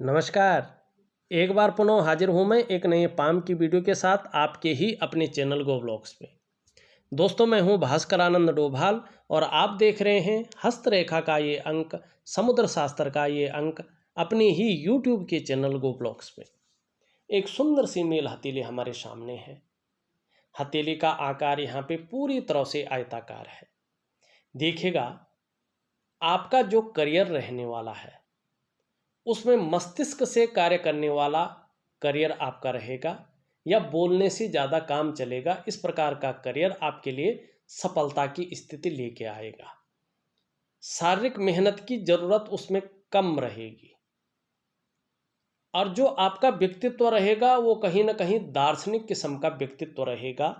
नमस्कार। एक बार पुनः हाजिर हूँ मैं एक नए पाम की वीडियो के साथ आपके ही अपने चैनल गो ब्लॉग्स पे। दोस्तों, मैं हूँ भास्कर आनंद डोभाल और आप देख रहे हैं हस्तरेखा का ये अंक, समुद्र शास्त्र का ये अंक अपने ही यूट्यूब के चैनल गो ब्लॉग्स पे। एक सुंदर सी मेल हथेली हमारे सामने है। हथेली का आकार यहाँ पे पूरी तरह से आयताकार है। देखिएगा, आपका जो करियर रहने वाला है उसमें मस्तिष्क से कार्य करने वाला करियर आपका रहेगा या बोलने से ज़्यादा काम चलेगा। इस प्रकार का करियर आपके लिए सफलता की स्थिति लेके आएगा। शारीरिक मेहनत की ज़रूरत उसमें कम रहेगी और जो आपका व्यक्तित्व रहेगा वो कहीं ना कहीं दार्शनिक किस्म का व्यक्तित्व रहेगा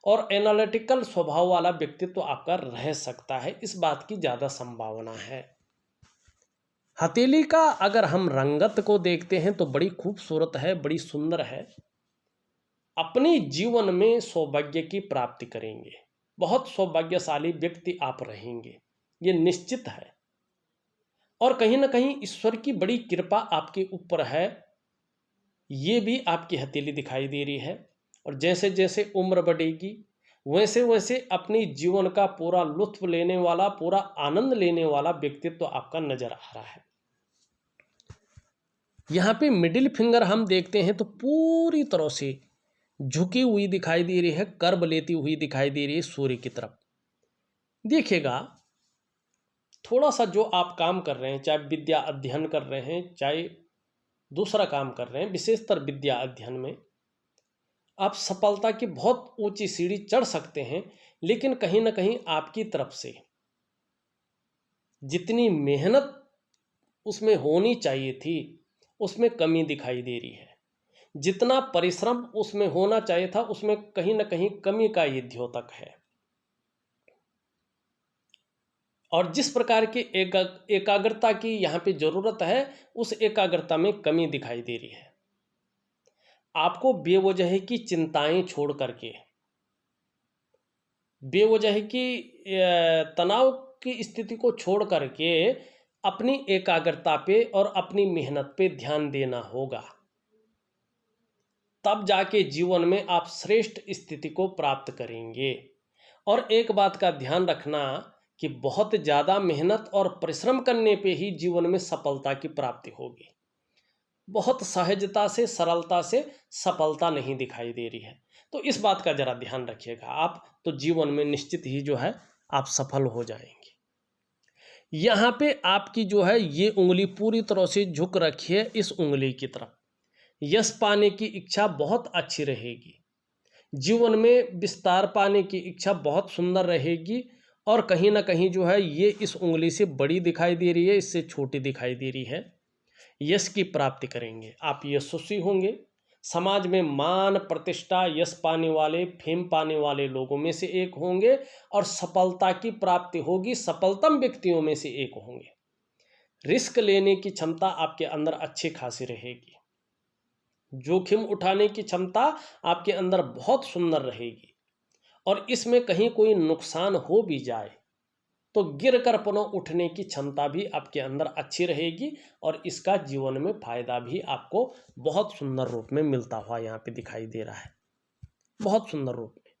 और एनालिटिकल स्वभाव वाला व्यक्तित्व आपका रह सकता है। इस बात की ज़्यादा संभावना है। हथेली का अगर हम रंगत को देखते हैं तो बड़ी खूबसूरत है, बड़ी सुंदर है। अपने जीवन में सौभाग्य की प्राप्ति करेंगे, बहुत सौभाग्यशाली व्यक्ति आप रहेंगे, ये निश्चित है। और कहीं ना कहीं ईश्वर की बड़ी कृपा आपके ऊपर है, ये भी आपकी हथेली दिखाई दे रही है। और जैसे जैसे उम्र बढ़ेगी वैसे वैसे अपनी जीवन का पूरा लुत्फ लेने वाला, पूरा आनंद लेने वाला व्यक्तित्व आपका नजर आ रहा है। यहाँ पे मिडिल फिंगर हम देखते हैं तो पूरी तरह से झुकी हुई दिखाई दे रही है, कर्व लेती हुई दिखाई दे रही है सूर्य की तरफ। देखिएगा, थोड़ा सा जो आप काम कर रहे हैं, चाहे विद्या अध्ययन कर रहे हैं, चाहे दूसरा काम कर रहे हैं, विशेषतर विद्या अध्ययन में आप सफलता की बहुत ऊंची सीढ़ी चढ़ सकते हैं, लेकिन कहीं ना कहीं आपकी तरफ से जितनी मेहनत उसमें होनी चाहिए थी उसमें कमी दिखाई दे रही है। जितना परिश्रम उसमें होना चाहिए था उसमें कहीं ना कहीं कमी का ये द्योतक है। और जिस प्रकार की एकाग्रता की यहाँ पे जरूरत है उस एकाग्रता में कमी दिखाई दे रही है। आपको बेवजह की चिंताएं छोड़ करके, बेवजह की तनाव की स्थिति को छोड़ करके अपनी एकाग्रता पे और अपनी मेहनत पे ध्यान देना होगा। तब जाके जीवन में आप श्रेष्ठ स्थिति को प्राप्त करेंगे। और एक बात का ध्यान रखना कि बहुत ज़्यादा मेहनत और परिश्रम करने पे ही जीवन में सफलता की प्राप्ति होगी। बहुत सहजता से, सरलता से सफलता नहीं दिखाई दे रही है। तो इस बात का ज़रा ध्यान रखिएगा आप, तो जीवन में निश्चित ही जो है आप सफल हो जाएंगे। यहाँ पे आपकी जो है ये उंगली पूरी तरह से झुक रखी है इस उंगली की तरफ। यश पाने की इच्छा बहुत अच्छी रहेगी। जीवन में विस्तार पाने की इच्छा बहुत सुंदर रहेगी। और कहीं ना कहीं जो है ये इस उंगली से बड़ी दिखाई दे रही है, इससे छोटी दिखाई दे रही है। यश की प्राप्ति करेंगे, आप यशस्वी होंगे। समाज में मान प्रतिष्ठा, यश पाने वाले, फेम पाने वाले लोगों में से एक होंगे और सफलता की प्राप्ति होगी, सफलतम व्यक्तियों में से एक होंगे। रिस्क लेने की क्षमता आपके अंदर अच्छी खासी रहेगी। जोखिम उठाने की क्षमता आपके अंदर बहुत सुंदर रहेगी। और इसमें कहीं कोई नुकसान हो भी जाए तो गिर कर पुनः उठने की क्षमता भी आपके अंदर अच्छी रहेगी और इसका जीवन में फायदा भी आपको बहुत सुंदर रूप में मिलता हुआ यहाँ पे दिखाई दे रहा है, बहुत सुंदर रूप में।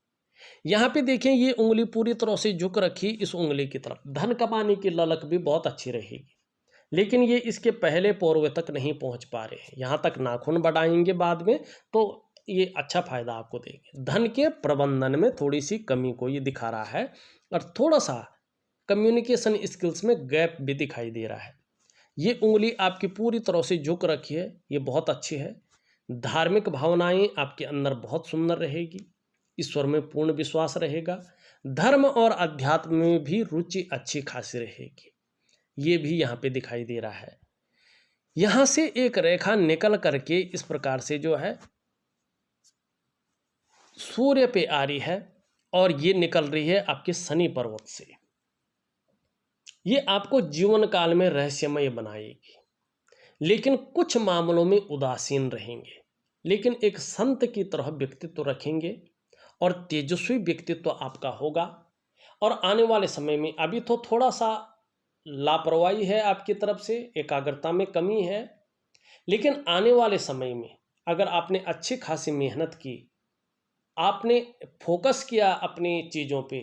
यहाँ पे देखें, ये उंगली पूरी तरह से झुक रखी इस उंगली की तरफ। धन कमाने की ललक भी बहुत अच्छी रहेगी, लेकिन ये इसके पहले पोरवे तक नहीं पहुंच पा रहे हैं। यहाँ तक नाखून बढ़ाएंगे बाद में तो ये अच्छा फायदा आपको देंगे। धन के प्रबंधन में थोड़ी सी कमी को ये दिखा रहा है और थोड़ा सा कम्युनिकेशन स्किल्स में गैप भी दिखाई दे रहा है। ये उंगली आपकी पूरी तरह से झुक रखी है, ये बहुत अच्छी है। धार्मिक भावनाएं आपके अंदर बहुत सुंदर रहेगी। ईश्वर में पूर्ण विश्वास रहेगा। धर्म और अध्यात्म में भी रुचि अच्छी खासी रहेगी, ये भी यहाँ पे दिखाई दे रहा है। यहाँ से एक रेखा निकल करके इस प्रकार से जो है सूर्य पे आ रही है और ये निकल रही है आपके शनि पर्वत से। ये आपको जीवन काल में रहस्यमय बनाएगी, लेकिन कुछ मामलों में उदासीन रहेंगे, लेकिन एक संत की तरह व्यक्तित्व रखेंगे और तेजस्वी व्यक्तित्व आपका होगा। और आने वाले समय में अभी तो थोड़ा सा लापरवाही है आपकी तरफ से, एकाग्रता में कमी है, लेकिन आने वाले समय में अगर आपने अच्छी खासी मेहनत की, आपने फोकस किया अपनी चीज़ों पे,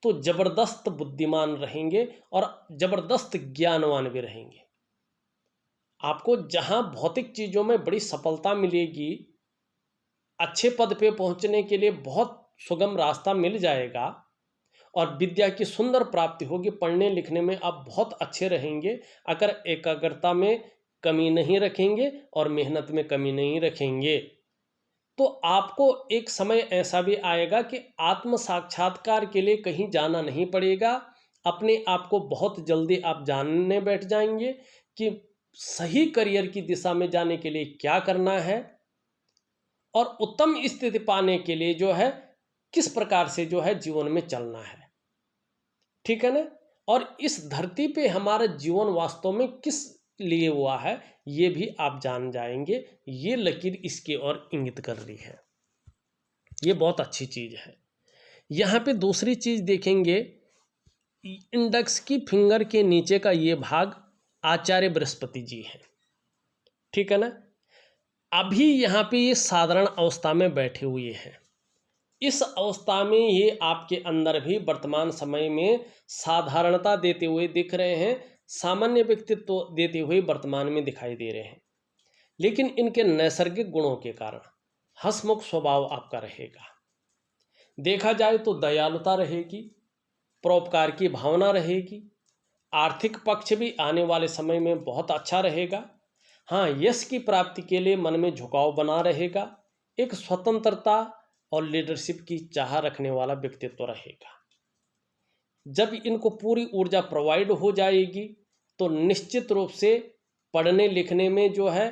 तो ज़बरदस्त बुद्धिमान रहेंगे और ज़बरदस्त ज्ञानवान भी रहेंगे। आपको जहाँ भौतिक चीज़ों में बड़ी सफलता मिलेगी, अच्छे पद पे पहुँचने के लिए बहुत सुगम रास्ता मिल जाएगा और विद्या की सुंदर प्राप्ति होगी, पढ़ने लिखने में आप बहुत अच्छे रहेंगे अगर एकाग्रता में कमी नहीं रखेंगे और मेहनत में कमी नहीं रखेंगे। तो आपको एक समय ऐसा भी आएगा कि आत्म साक्षात्कार के लिए कहीं जाना नहीं पड़ेगा। अपने आप को बहुत जल्दी आप जानने बैठ जाएंगे कि सही करियर की दिशा में जाने के लिए क्या करना है और उत्तम स्थिति पाने के लिए जो है किस प्रकार से जो है जीवन में चलना है। ठीक है ना? और इस धरती पे हमारा जीवन वास्तव में किस लिए हुआ है, ये भी आप जान जाएंगे। ये लकीर इसकी ओर इंगित कर रही है। ये बहुत अच्छी चीज़ है। यहाँ पे दूसरी चीज़ देखेंगे, इंडेक्स की फिंगर के नीचे का ये भाग आचार्य बृहस्पति जी हैं। ठीक है ना? अभी यहाँ पे ये साधारण अवस्था में बैठे हुए हैं। इस अवस्था में ये आपके अंदर भी वर्तमान समय में साधारणता देते हुए दिख रहे हैं, सामान्य व्यक्तित्व देते हुए वर्तमान में दिखाई दे रहे हैं। लेकिन इनके नैसर्गिक गुणों के कारण हंसमुख स्वभाव आपका रहेगा। देखा जाए तो दयालुता रहेगी, परोपकार की भावना रहेगी, आर्थिक पक्ष भी आने वाले समय में बहुत अच्छा रहेगा। हाँ, यश की प्राप्ति के लिए मन में झुकाव बना रहेगा, एक स्वतंत्रता और लीडरशिप की चाह रखने वाला व्यक्तित्व रहेगा। जब इनको पूरी ऊर्जा प्रोवाइड हो जाएगी तो निश्चित रूप से पढ़ने लिखने में जो है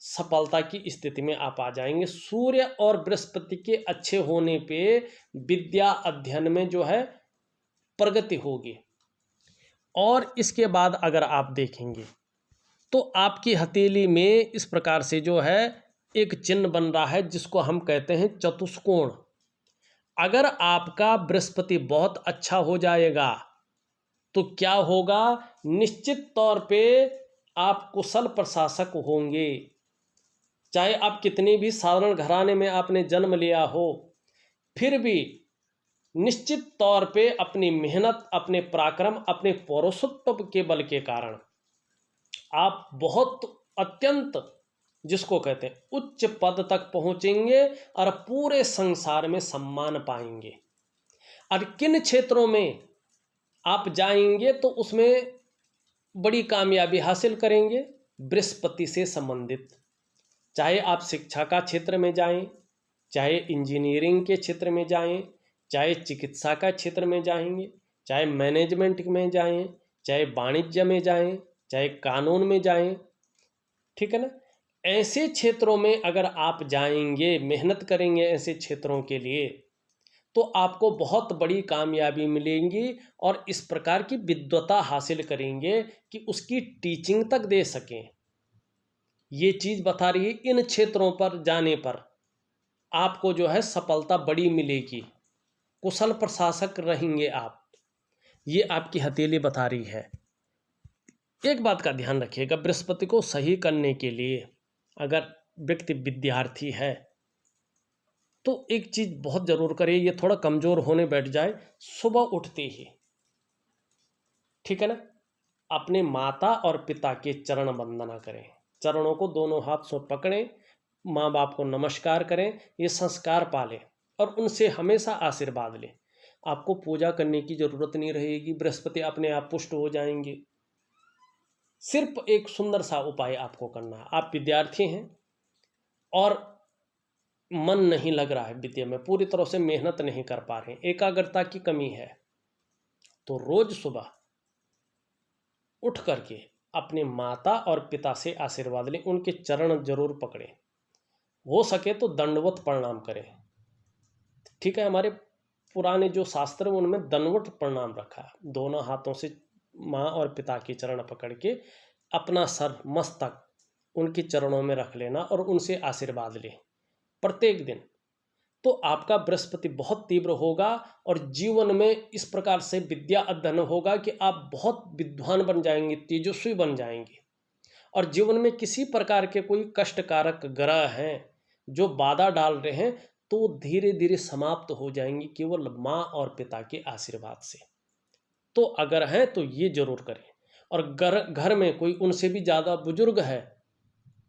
सफलता की स्थिति में आप आ जाएंगे। सूर्य और बृहस्पति के अच्छे होने पे विद्या अध्ययन में जो है प्रगति होगी। और इसके बाद अगर आप देखेंगे तो आपकी हथेली में इस प्रकार से जो है एक चिन्ह बन रहा है जिसको हम कहते हैं चतुष्कोण। अगर आपका बृहस्पति बहुत अच्छा हो जाएगा तो क्या होगा, निश्चित तौर पे आप कुशल प्रशासक होंगे। चाहे आप कितनी भी साधारण घराने में आपने जन्म लिया हो, फिर भी निश्चित तौर पे अपनी मेहनत, अपने पराक्रम, अपने पौरुषत्व के बल के कारण आप बहुत अत्यंत जिसको कहते हैं उच्च पद तक पहुंचेंगे और पूरे संसार में सम्मान पाएंगे। और किन क्षेत्रों में आप जाएंगे तो उसमें बड़ी कामयाबी हासिल करेंगे, बृहस्पति से संबंधित। चाहे आप शिक्षा का क्षेत्र में जाएं, चाहे इंजीनियरिंग के क्षेत्र में जाएं, चाहे चिकित्सा का क्षेत्र में जाएंगे, चाहे मैनेजमेंट में जाएं, चाहे वाणिज्य में जाएं, चाहे कानून में जाएं। ठीक है ना? ऐसे क्षेत्रों में अगर आप जाएंगे, मेहनत करेंगे ऐसे क्षेत्रों के लिए, तो आपको बहुत बड़ी कामयाबी मिलेगी और इस प्रकार की विद्वता हासिल करेंगे कि उसकी टीचिंग तक दे सकें। ये चीज़ बता रही है इन क्षेत्रों पर जाने पर आपको जो है सफलता बड़ी मिलेगी, कुशल प्रशासक रहेंगे आप। ये आपकी हथेली बता रही है। एक बात का ध्यान रखिएगा, बृहस्पति को सही करने के लिए अगर व्यक्ति विद्यार्थी है तो एक चीज़ बहुत ज़रूर करिए, ये थोड़ा कमज़ोर होने बैठ जाए सुबह उठते ही। ठीक है ना? अपने माता और पिता के चरण वंदना करें, चरणों को दोनों हाथ से पकड़ें, माँ बाप को नमस्कार करें, ये संस्कार पालें और उनसे हमेशा आशीर्वाद लें। आपको पूजा करने की ज़रूरत नहीं रहेगी, बृहस्पति अपने आप पुष्ट हो जाएंगे। सिर्फ एक सुंदर सा उपाय आपको करना है। आप विद्यार्थी हैं और मन नहीं लग रहा है विद्या में, पूरी तरह से मेहनत नहीं कर पा रहे हैं, एकाग्रता की कमी है, तो रोज सुबह उठ करके अपने माता और पिता से आशीर्वाद लें, उनके चरण जरूर पकड़ें, हो सके तो दंडवत प्रणाम करें। ठीक है? हमारे पुराने जो शास्त्र हैं उनमें दंडवत प्रणाम रखा है, दोनों हाथों से माँ और पिता के चरण पकड़ के अपना सर मस्तक उनके चरणों में रख लेना और उनसे आशीर्वाद लें प्रत्येक दिन। तो आपका बृहस्पति बहुत तीव्र होगा और जीवन में इस प्रकार से विद्या अध्ययन होगा कि आप बहुत विद्वान बन जाएंगे, तेजस्वी बन जाएंगे और जीवन में किसी प्रकार के कोई कष्टकारक ग्रह हैं जो बाधा डाल रहे हैं, तो धीरे धीरे समाप्त हो जाएंगी केवल माँ और पिता के आशीर्वाद से। तो अगर है तो ये जरूर करें। और घर घर में कोई उनसे भी ज़्यादा बुजुर्ग है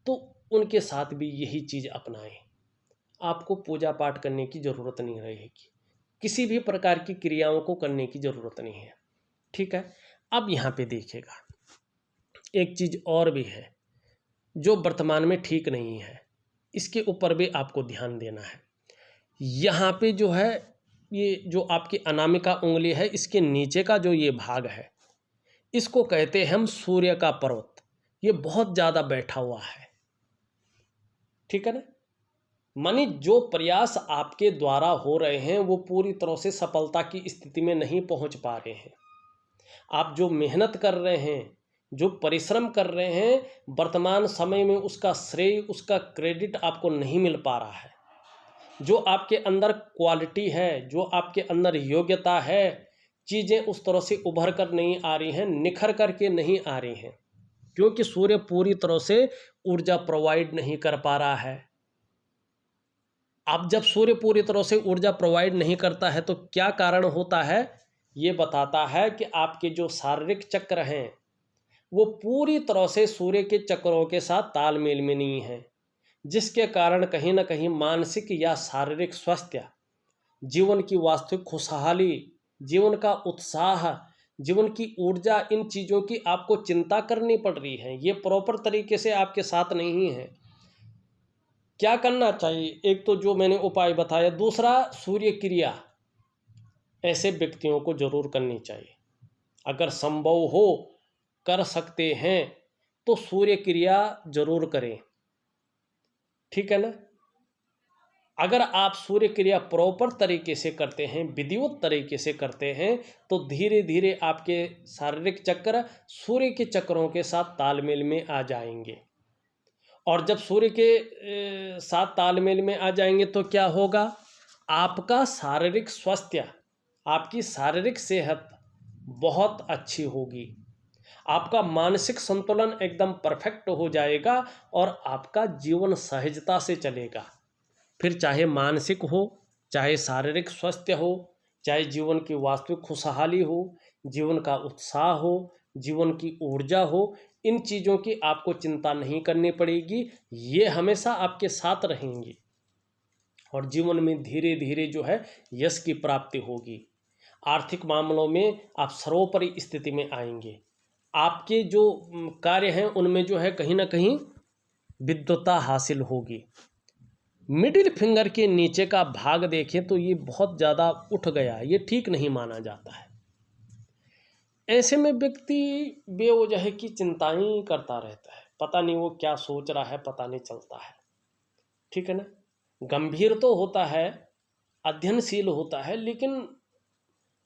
तो उनके साथ भी यही चीज़ अपनाएं। आपको पूजा पाठ करने की ज़रूरत नहीं रहेगी, किसी भी प्रकार की क्रियाओं को करने की ज़रूरत नहीं है। ठीक है। अब यहाँ पे देखिएगा, एक चीज़ और भी है जो वर्तमान में ठीक नहीं है, इसके ऊपर भी आपको ध्यान देना है। यहाँ पे जो है, ये जो आपकी अनामिका उंगली है, इसके नीचे का जो ये भाग है, इसको कहते हैं हम सूर्य का पर्वत। ये बहुत ज़्यादा बैठा हुआ है। ठीक है ना। मानी जो प्रयास आपके द्वारा हो रहे हैं वो पूरी तरह से सफलता की स्थिति में नहीं पहुंच पा रहे हैं। आप जो मेहनत कर रहे हैं, जो परिश्रम कर रहे हैं, वर्तमान समय में उसका श्रेय, उसका क्रेडिट आपको नहीं मिल पा रहा है। जो आपके अंदर क्वालिटी है, जो आपके अंदर योग्यता है, चीज़ें उस तरह से उभर कर नहीं आ रही हैं, निखर कर के नहीं आ रही हैं, क्योंकि सूर्य पूरी तरह से ऊर्जा प्रोवाइड नहीं कर पा रहा है। अब जब सूर्य पूरी तरह से ऊर्जा प्रोवाइड नहीं करता है तो क्या कारण होता है? ये बताता है कि आपके जो शारीरिक चक्र हैं वो पूरी तरह से सूर्य के चक्रों के साथ तालमेल में नहीं है, जिसके कारण कहीं ना कहीं मानसिक या शारीरिक स्वास्थ्य, जीवन की वास्तविक खुशहाली, जीवन का उत्साह, जीवन की ऊर्जा, इन चीज़ों की आपको चिंता करनी पड़ रही है। ये प्रॉपर तरीके से आपके साथ नहीं है। क्या करना चाहिए? एक तो जो मैंने उपाय बताया, दूसरा सूर्य क्रिया ऐसे व्यक्तियों को जरूर करनी चाहिए। अगर संभव हो, कर सकते हैं तो सूर्य क्रिया जरूर करें। ठीक है ना। अगर आप सूर्य क्रिया प्रॉपर तरीके से करते हैं, विधिवत तरीके से करते हैं, तो धीरे धीरे आपके शारीरिक चक्र सूर्य के चक्रों के साथ तालमेल में आ जाएंगे। और जब सूर्य के साथ तालमेल में आ जाएंगे तो क्या होगा? आपका शारीरिक स्वास्थ्य, आपकी शारीरिक सेहत बहुत अच्छी होगी, आपका मानसिक संतुलन एकदम परफेक्ट हो जाएगा और आपका जीवन सहजता से चलेगा। फिर चाहे मानसिक हो, चाहे शारीरिक स्वास्थ्य हो, चाहे जीवन की वास्तविक खुशहाली हो, जीवन का उत्साह हो, जीवन की ऊर्जा हो, इन चीज़ों की आपको चिंता नहीं करनी पड़ेगी। ये हमेशा आपके साथ रहेंगी और जीवन में धीरे धीरे जो है यश की प्राप्ति होगी। आर्थिक मामलों में आप सर्वोपरि स्थिति में आएंगे। आपके जो कार्य हैं उनमें जो है कहीं ना कहीं विद्वता हासिल होगी। मिडिल फिंगर के नीचे का भाग देखें तो ये बहुत ज़्यादा उठ गया है, ये ठीक नहीं माना जाता है। ऐसे में व्यक्ति बेवजह की चिंताएं करता रहता है, पता नहीं वो क्या सोच रहा है, पता नहीं चलता है। ठीक है ना। गंभीर तो होता है, अध्ययनशील होता है, लेकिन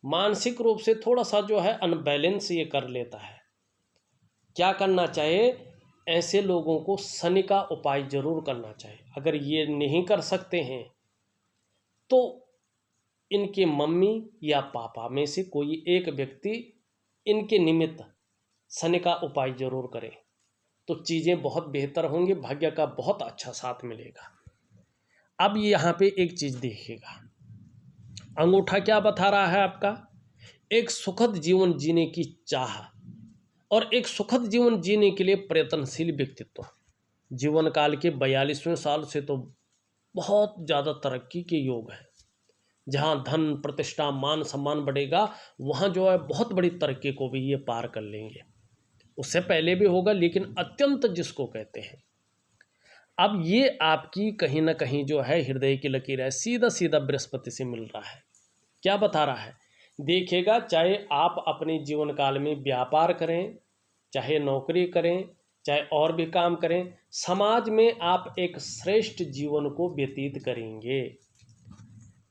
मानसिक रूप से थोड़ा सा जो है अनबैलेंस ये कर लेता है। क्या करना चाहिए? ऐसे लोगों को शनि का उपाय जरूर करना चाहिए। अगर ये नहीं कर सकते हैं तो इनके मम्मी या पापा में से कोई एक व्यक्ति इनके निमित्त शनि का उपाय जरूर करें, तो चीज़ें बहुत बेहतर होंगी, भाग्य का बहुत अच्छा साथ मिलेगा। अब यहाँ पे एक चीज़ देखिएगा, अंगूठा क्या बता रहा है आपका? एक सुखद जीवन जीने की चाह और एक सुखद जीवन जीने के लिए प्रयत्नशील व्यक्तित्व। जीवन काल के 42वें साल से तो बहुत ज़्यादा तरक्की के योग है। जहाँ धन, प्रतिष्ठा, मान सम्मान बढ़ेगा, वहाँ जो है बहुत बड़ी तरक्की को भी ये पार कर लेंगे। उससे पहले भी होगा, लेकिन अत्यंत जिसको कहते हैं। अब ये आपकी कहीं ना कहीं जो है हृदय की लकीर है, सीधा सीधा बृहस्पति से मिल रहा है। क्या बता रहा है? देखिएगा, चाहे आप अपने जीवन काल में व्यापार करें, चाहे नौकरी करें, चाहे और भी काम करें, समाज में आप एक श्रेष्ठ जीवन को व्यतीत करेंगे।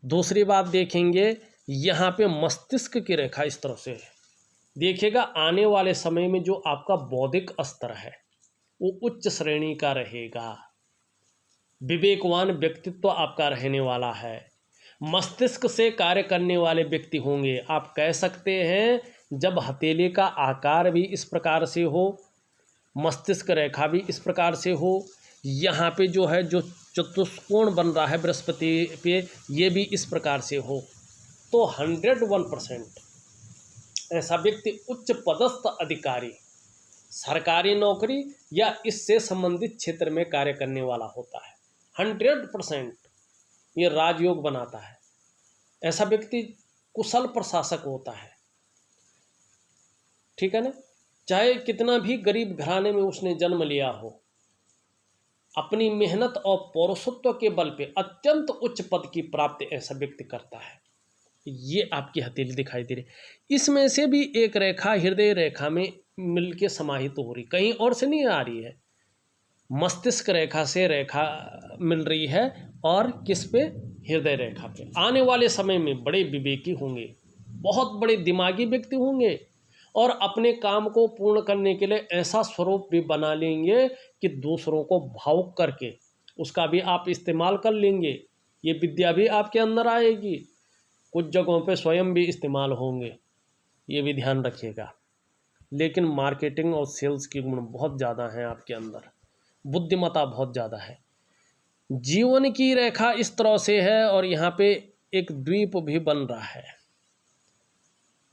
दूसरी बात देखेंगे, यहाँ पे मस्तिष्क की रेखा इस तरह से है। देखिएगा, आने वाले समय में जो आपका बौद्धिक स्तर है वो उच्च श्रेणी का रहेगा। विवेकवान व्यक्तित्व आपका रहने वाला है। मस्तिष्क से कार्य करने वाले व्यक्ति होंगे। आप कह सकते हैं जब हथेली का आकार भी इस प्रकार से हो, मस्तिष्क रेखा भी इस प्रकार से हो। यहाँ पे जो है जो चतुष्कोण बन रहा है बृहस्पति पे, ये भी इस प्रकार से हो, तो 101% ऐसा व्यक्ति उच्च पदस्थ अधिकारी, सरकारी नौकरी या इससे संबंधित क्षेत्र में कार्य करने वाला होता है। 100% ये राजयोग बनाता है। ऐसा व्यक्ति कुशल प्रशासक होता है, ठीक है ना। चाहे कितना भी गरीब घराने में उसने जन्म लिया हो, अपनी मेहनत और पौरुषत्व के बल पे अत्यंत उच्च पद की प्राप्ति ऐसा व्यक्ति करता है। ये आपकी हथेली दिखाई दे रही। इसमें से भी एक रेखा हृदय रेखा में मिलके समाहित हो रही, कहीं और से नहीं आ रही है। मस्तिष्क रेखा से रेखा मिल रही है और किस पे? हृदय रेखा पे। आने वाले समय में बड़े विवेकी होंगे, बहुत बड़े दिमागी व्यक्ति होंगे और अपने काम को पूर्ण करने के लिए ऐसा स्वरूप भी बना लेंगे कि दूसरों को भावुक करके उसका भी आप इस्तेमाल कर लेंगे। ये विद्या भी आपके अंदर आएगी, कुछ जगहों पे स्वयं भी इस्तेमाल होंगे, ये भी ध्यान रखिएगा। लेकिन मार्केटिंग और सेल्स की गुण बहुत ज़्यादा हैं आपके अंदर, बुद्धिमत्ता बहुत ज़्यादा है। जीवन की रेखा इस तरह से है और यहाँ पे एक द्वीप भी बन रहा है।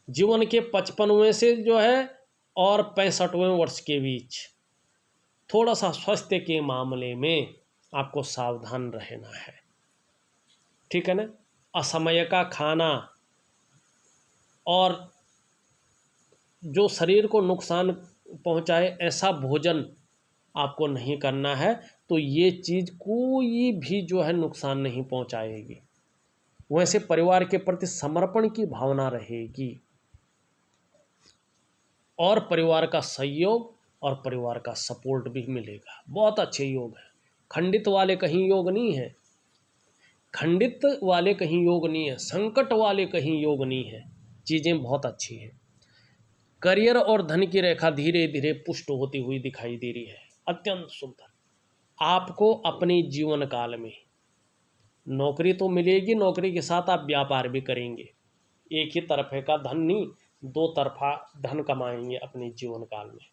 जीवन के 55वें से जो है और 65वें वर्ष के बीच थोड़ा सा स्वास्थ्य के मामले में आपको सावधान रहना है, ठीक है ना। असमय का खाना और जो शरीर को नुकसान पहुंचाए ऐसा भोजन आपको नहीं करना है, तो ये चीज़ कोई भी जो है नुकसान नहीं पहुंचाएगी। वैसे परिवार के प्रति समर्पण की भावना रहेगी और परिवार का सहयोग और परिवार का सपोर्ट भी मिलेगा। बहुत अच्छे योग है। खंडित वाले कहीं योग नहीं है, खंडित वाले कहीं योग नहीं है, संकट वाले कहीं योग नहीं है। चीज़ें बहुत अच्छी हैं। करियर और धन की रेखा धीरे धीरे पुष्ट होती हुई दिखाई दे रही है, अत्यंत सुंदर। आपको अपने जीवन काल में नौकरी तो मिलेगी, नौकरी के साथ आप व्यापार भी करेंगे। एक ही तरफे का धन नहीं, दो तरफा धन कमाएंगे अपने जीवन काल में।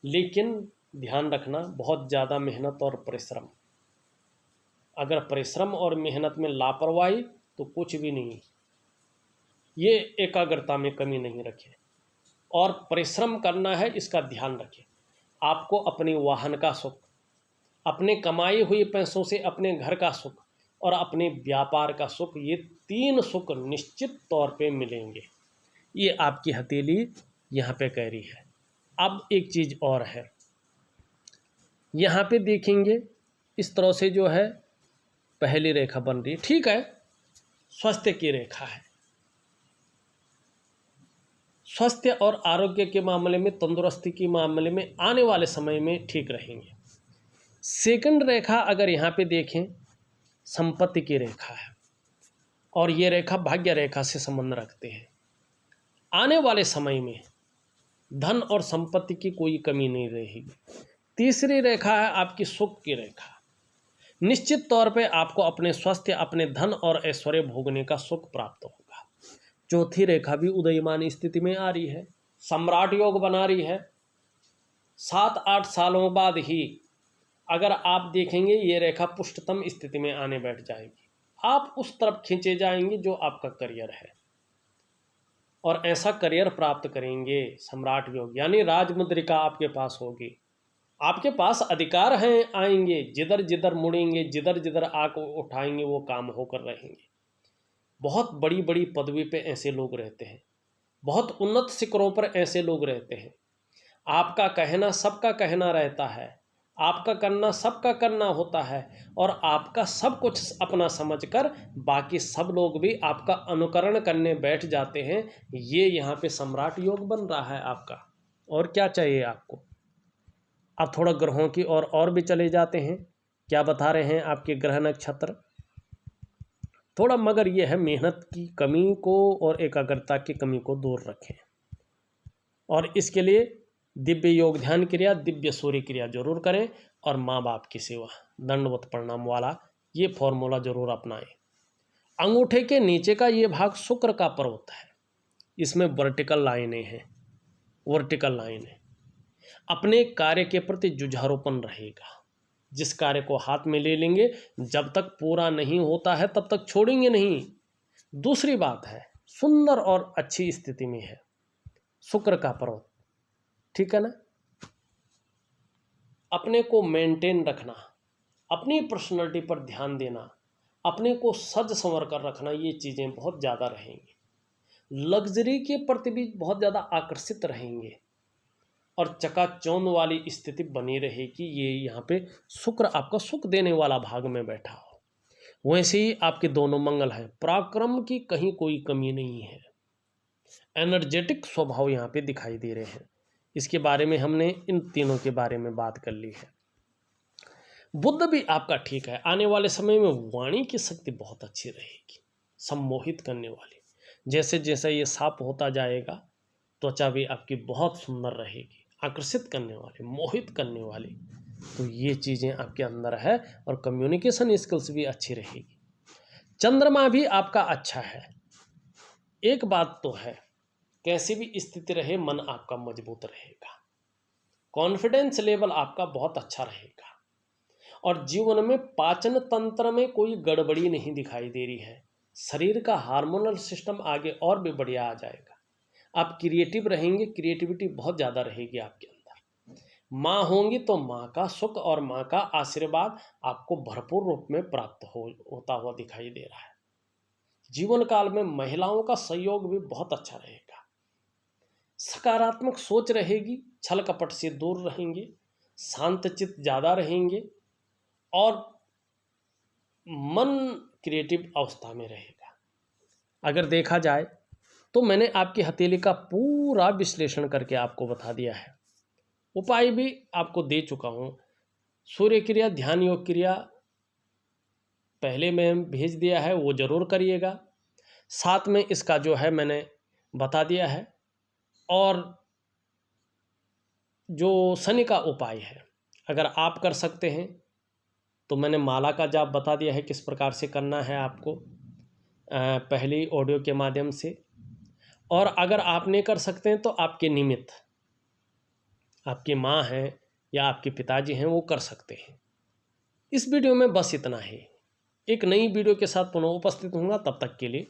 लेकिन ध्यान रखना, बहुत ज़्यादा मेहनत और परिश्रम। अगर परिश्रम और मेहनत में लापरवाही तो कुछ भी नहीं। ये एकाग्रता में कमी नहीं रखें और परिश्रम करना है, इसका ध्यान रखें। आपको अपने वाहन का सुख, अपने कमाए हुए पैसों से अपने घर का सुख और अपने व्यापार का सुख, ये 3 सुख निश्चित तौर पे मिलेंगे। ये आपकी हथेली यहाँ पे कह रही है। अब एक चीज़ और है, यहाँ पे देखेंगे इस तरह से जो है पहली रेखा बन रही है, ठीक है। स्वास्थ्य की रेखा है। स्वास्थ्य और आरोग्य के मामले में, तंदुरुस्ती के मामले में आने वाले समय में ठीक रहेंगे। सेकंड रेखा अगर यहाँ पे देखें, संपत्ति की रेखा है और ये रेखा भाग्य रेखा से संबंध रखते हैं। आने वाले समय में धन और संपत्ति की कोई कमी नहीं रहेगी। तीसरी रेखा है आपकी सुख की रेखा। निश्चित तौर पे आपको अपने स्वास्थ्य, अपने धन और ऐश्वर्य भोगने का सुख प्राप्त होगा। चौथी रेखा भी उदयमान स्थिति में आ रही है, सम्राट योग बना रही है। 7-8 सालों बाद ही अगर आप देखेंगे ये रेखा पुष्टतम स्थिति में आने बैठ जाएगी। आप उस तरफ खींचे जाएंगे जो आपका करियर है और ऐसा करियर प्राप्त करेंगे। सम्राट योग यानी राजमुद्रिका आपके पास होगी, आपके पास अधिकार हैं, आएंगे, जिधर जिधर मुड़ेंगे, जिधर जिधर आंख उठाएंगे वो काम होकर रहेंगे। बहुत बड़ी बड़ी पदवी पे ऐसे लोग रहते हैं, बहुत उन्नत शिखरों पर ऐसे लोग रहते हैं। आपका कहना सबका कहना रहता है, आपका करना सबका करना होता है और आपका सब कुछ अपना समझकर बाकी सब लोग भी आपका अनुकरण करने बैठ जाते हैं। ये यहाँ पे सम्राट योग बन रहा है आपका। और क्या चाहिए आपको? अब थोड़ा ग्रहों की और भी चले जाते हैं। क्या बता रहे हैं आपके ग्रह नक्षत्र थोड़ा, मगर ये है मेहनत की कमी को और एकाग्रता की कमी को दूर रखें और इसके लिए दिव्य योग ध्यान क्रिया, दिव्य सूर्य क्रिया जरूर करें और माँ बाप की सेवा, दंडवत प्रणाम वाला ये फॉर्मूला जरूर अपनाएं। अंगूठे के नीचे का ये भाग शुक्र का पर्वत है, इसमें वर्टिकल लाइनें हैं, वर्टिकल लाइन है। अपने कार्य के प्रति जुझारूपन रहेगा। जिस कार्य को हाथ में ले लेंगे, जब तक पूरा नहीं होता है तब तक छोड़ेंगे नहीं। दूसरी बात है, सुंदर और अच्छी स्थिति में है शुक्र का पर्वत, ठीक है ना। अपने को मेंटेन रखना, अपनी पर्सनैलिटी पर ध्यान देना, अपने को सज संवर कर रखना, ये चीज़ें बहुत ज़्यादा रहेंगी। लग्जरी के प्रति भी बहुत ज़्यादा आकर्षित रहेंगे और चकाचौंध वाली स्थिति बनी रहेगी। ये यहाँ पे शुक्र आपका सुख देने वाला भाग में बैठा हो। वैसे ही आपके दोनों मंगल है, पराक्रम की कहीं कोई कमी नहीं है, एनर्जेटिक स्वभाव यहाँ पे दिखाई दे रहे हैं। इसके बारे में हमने इन तीनों के बारे में बात कर ली है। बुद्ध भी आपका ठीक है, आने वाले समय में वाणी की शक्ति बहुत अच्छी रहेगी, सम्मोहित करने वाली। जैसे जैसे ये साफ होता जाएगा, त्वचा भी आपकी बहुत सुंदर रहेगी, आकर्षित करने वाली, मोहित करने वाली। तो ये चीज़ें आपके अंदर है और कम्युनिकेशन स्किल्स भी अच्छी रहेगी। चंद्रमा भी आपका अच्छा है। एक बात तो है, कैसी भी स्थिति रहे मन आपका मजबूत रहेगा, कॉन्फिडेंस लेवल आपका बहुत अच्छा रहेगा और जीवन में पाचन तंत्र में कोई गड़बड़ी नहीं दिखाई दे रही है। शरीर का हार्मोनल सिस्टम आगे और भी बढ़िया आ जाएगा। आप क्रिएटिव रहेंगे, क्रिएटिविटी बहुत ज़्यादा रहेगी आपके अंदर। माँ होंगी तो माँ का सुख और माँ का आशीर्वाद आपको भरपूर रूप में प्राप्त होता हुआ दिखाई दे रहा है। जीवन काल में महिलाओं का सहयोग भी बहुत अच्छा रहेगा। सकारात्मक सोच रहेगी, छल कपट से दूर रहेंगे, शांतचित्त ज़्यादा रहेंगे और मन क्रिएटिव अवस्था में रहेगा। अगर देखा जाए तो मैंने आपकी हथेली का पूरा विश्लेषण करके आपको बता दिया है, उपाय भी आपको दे चुका हूँ। सूर्य क्रिया, ध्यान योग क्रिया पहले मैं भेज दिया है, वो ज़रूर करिएगा। साथ में इसका जो है मैंने बता दिया है। और जो शनि का उपाय है, अगर आप कर सकते हैं तो मैंने माला का जाप बता दिया है किस प्रकार से करना है आपको पहली ऑडियो के माध्यम से। और अगर आप नहीं कर सकते हैं तो आपके निमित्त आपकी माँ हैं या आपके पिताजी हैं, वो कर सकते हैं। इस वीडियो में बस इतना ही। एक नई वीडियो के साथ पुनः उपस्थित होऊंगा, तब तक के लिए